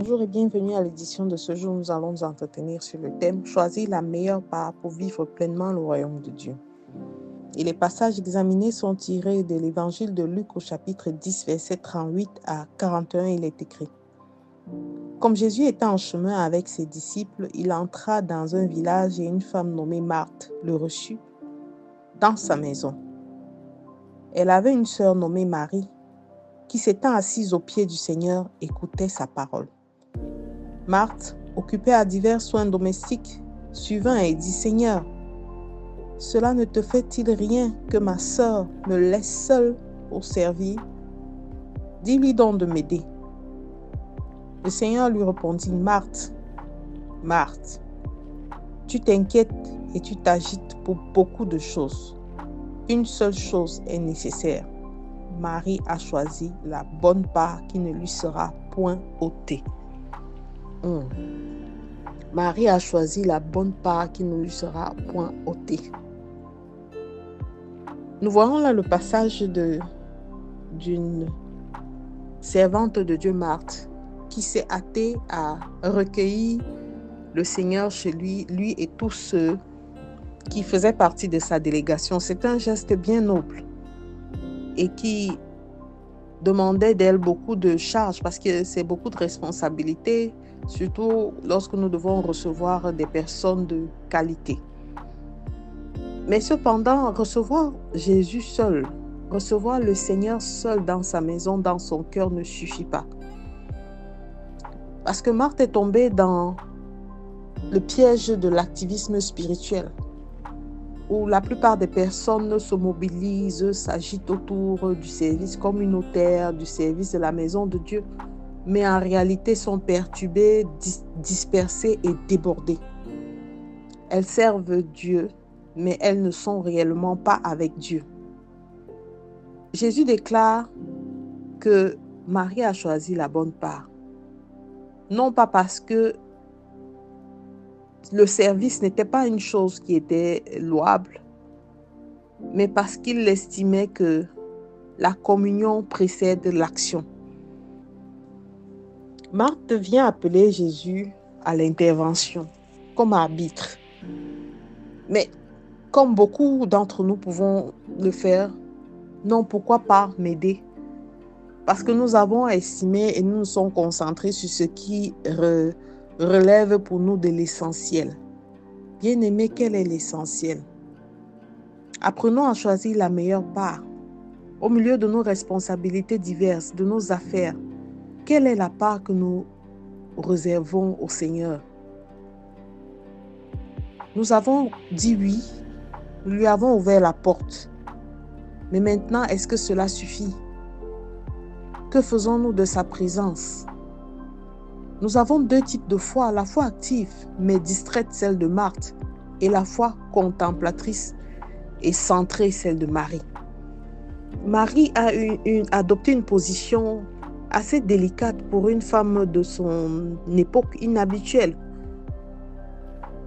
Bonjour et bienvenue à l'édition de ce jour. Nous allons nous entretenir sur le thème « Choisir la meilleure part pour vivre pleinement le royaume de Dieu ». Et les passages examinés sont tirés de l'évangile de Luc au chapitre 10, versets 38 à 41. Il est écrit: Comme Jésus était en chemin avec ses disciples, il entra dans un village et une femme nommée Marthe le reçut dans sa maison. Elle avait une sœur nommée Marie qui, s'étant assise aux pieds du Seigneur, écoutait sa parole. Marthe, occupée à divers soins domestiques, suivant et dit: Seigneur, cela ne te fait-il rien que ma sœur me laisse seule pour servir? Dis-lui donc de m'aider. Le Seigneur lui répondit: Marthe, Marthe, tu t'inquiètes et tu t'agites pour beaucoup de choses. Une seule chose est nécessaire. Marie a choisi la bonne part qui ne lui sera point ôtée. Marie a choisi la bonne part qui ne lui sera point ôtée. Nous voyons là le passage d'une servante de Dieu, Marthe, qui s'est hâtée à recueillir le Seigneur chez lui et tous ceux qui faisaient partie de sa délégation. C'est un geste bien noble et qui demandait d'elle beaucoup de charges parce que c'est beaucoup de responsabilités, surtout lorsque nous devons recevoir des personnes de qualité. Mais cependant, recevoir Jésus seul, recevoir le Seigneur seul dans sa maison, dans son cœur, ne suffit pas. Parce que Marthe est tombée dans le piège de l'activisme spirituel, où la plupart des personnes se mobilisent, s'agitent autour du service communautaire, du service de la maison de Dieu, mais en réalité sont perturbées, dispersées et débordées. Elles servent Dieu, mais elles ne sont réellement pas avec Dieu. Jésus déclare que Marie a choisi la bonne part. Non pas parce que le service n'était pas une chose qui était louable, mais parce qu'il estimait que la communion précède l'action. Marthe vient appeler Jésus à l'intervention comme arbitre. Mais comme beaucoup d'entre nous pouvons le faire, non, pourquoi pas m'aider? Parce que nous avons estimé et nous nous sommes concentrés sur ce qui relève pour nous de l'essentiel. Bien-aimé, quel est l'essentiel? Apprenons à choisir la meilleure part. Au milieu de nos responsabilités diverses, de nos affaires, quelle est la part que nous réservons au Seigneur? Nous avons dit oui, nous lui avons ouvert la porte. Mais maintenant, est-ce que cela suffit? Que faisons-nous de sa présence? Nous avons deux types de foi, la foi active, mais distraite, celle de Marthe, et la foi contemplatrice et centrée, celle de Marie. Marie a adopté une position assez délicate pour une femme de son époque, inhabituelle.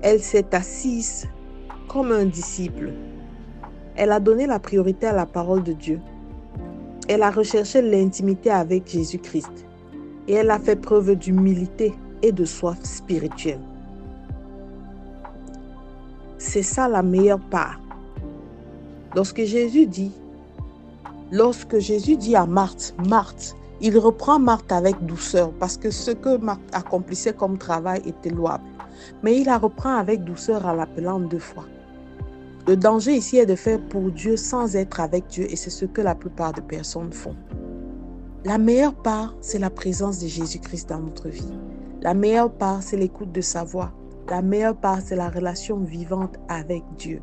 Elle s'est assise comme un disciple. Elle a donné la priorité à la parole de Dieu. Elle a recherché l'intimité avec Jésus-Christ. Et elle a fait preuve d'humilité et de soif spirituelle. C'est ça la meilleure part. Lorsque Jésus dit à Marthe, Marthe, il reprend Marthe avec douceur parce que ce que Marthe accomplissait comme travail était louable. Mais il la reprend avec douceur en l'appelant deux fois. Le danger ici est de faire pour Dieu sans être avec Dieu et c'est ce que la plupart des personnes font. La meilleure part, c'est la présence de Jésus-Christ dans notre vie. La meilleure part, c'est l'écoute de sa voix. La meilleure part, c'est la relation vivante avec Dieu.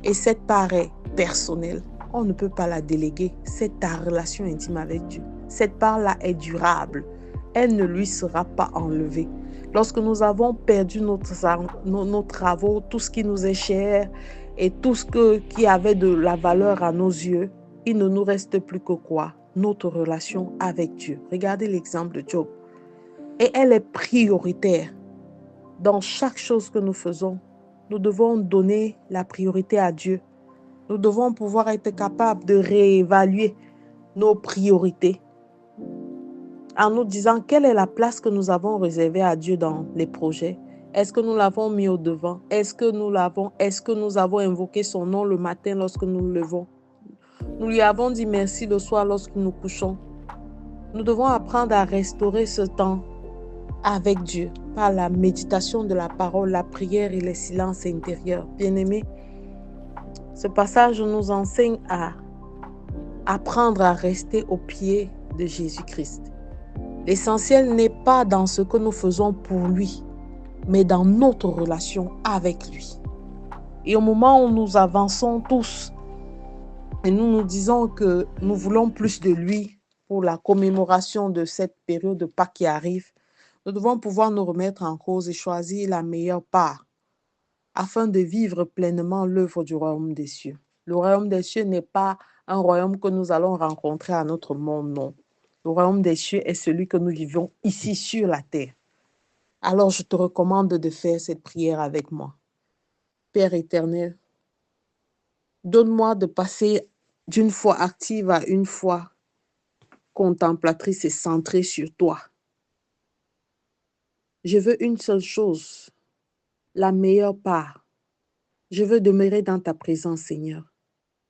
Et cette part est personnelle. On ne peut pas la déléguer. C'est ta relation intime avec Dieu. Cette part-là est durable. Elle ne lui sera pas enlevée. Lorsque nous avons perdu nos travaux, tout ce qui nous est cher et tout ce qui avait de la valeur à nos yeux, il ne nous reste plus que quoi? Notre relation avec Dieu. Regardez l'exemple de Job. Et elle est prioritaire. Dans chaque chose que nous faisons, nous devons donner la priorité à Dieu. Nous devons pouvoir être capables de réévaluer nos priorités. en nous disant quelle est la place que nous avons réservée à Dieu dans les projets. Est-ce que nous l'avons mis au devant? Est-ce que nous avons invoqué son nom le matin lorsque nous nous levons? Nous lui avons dit merci le soir lorsque nous couchons. Nous devons apprendre à restaurer ce temps avec Dieu par la méditation de la parole, la prière et les silences intérieurs. Bien-aimés, ce passage nous enseigne à apprendre à rester au pied de Jésus-Christ. L'essentiel n'est pas dans ce que nous faisons pour lui, mais dans notre relation avec lui. Et au moment où nous avançons tous et nous nous disons que nous voulons plus de lui pour la commémoration de cette période de Pâques qui arrive, nous devons pouvoir nous remettre en cause et choisir la meilleure part afin de vivre pleinement l'œuvre du royaume des cieux. Le royaume des cieux n'est pas un royaume que nous allons rencontrer à notre monde, non. Le royaume des cieux est celui que nous vivons ici sur la terre. Alors, je te recommande de faire cette prière avec moi. Père éternel, donne-moi de passer d'une foi active à une foi contemplatrice et centrée sur toi. Je veux une seule chose, la meilleure part. Je veux demeurer dans ta présence, Seigneur.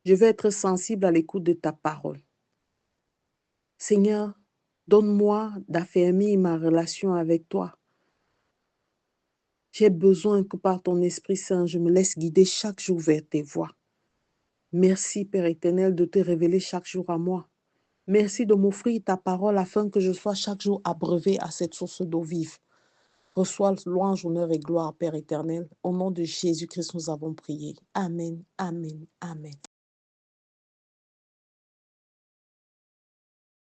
Je veux être sensible à l'écoute de ta parole. Seigneur, donne-moi d'affermir ma relation avec toi. J'ai besoin que par ton Esprit Saint, je me laisse guider chaque jour vers tes voies. Merci, Père éternel, de te révéler chaque jour à moi. Merci de m'offrir ta parole afin que je sois chaque jour abreuvé à cette source d'eau vive. Reçois louange, honneur et gloire, Père éternel. Au nom de Jésus-Christ, nous avons prié. Amen, amen, amen.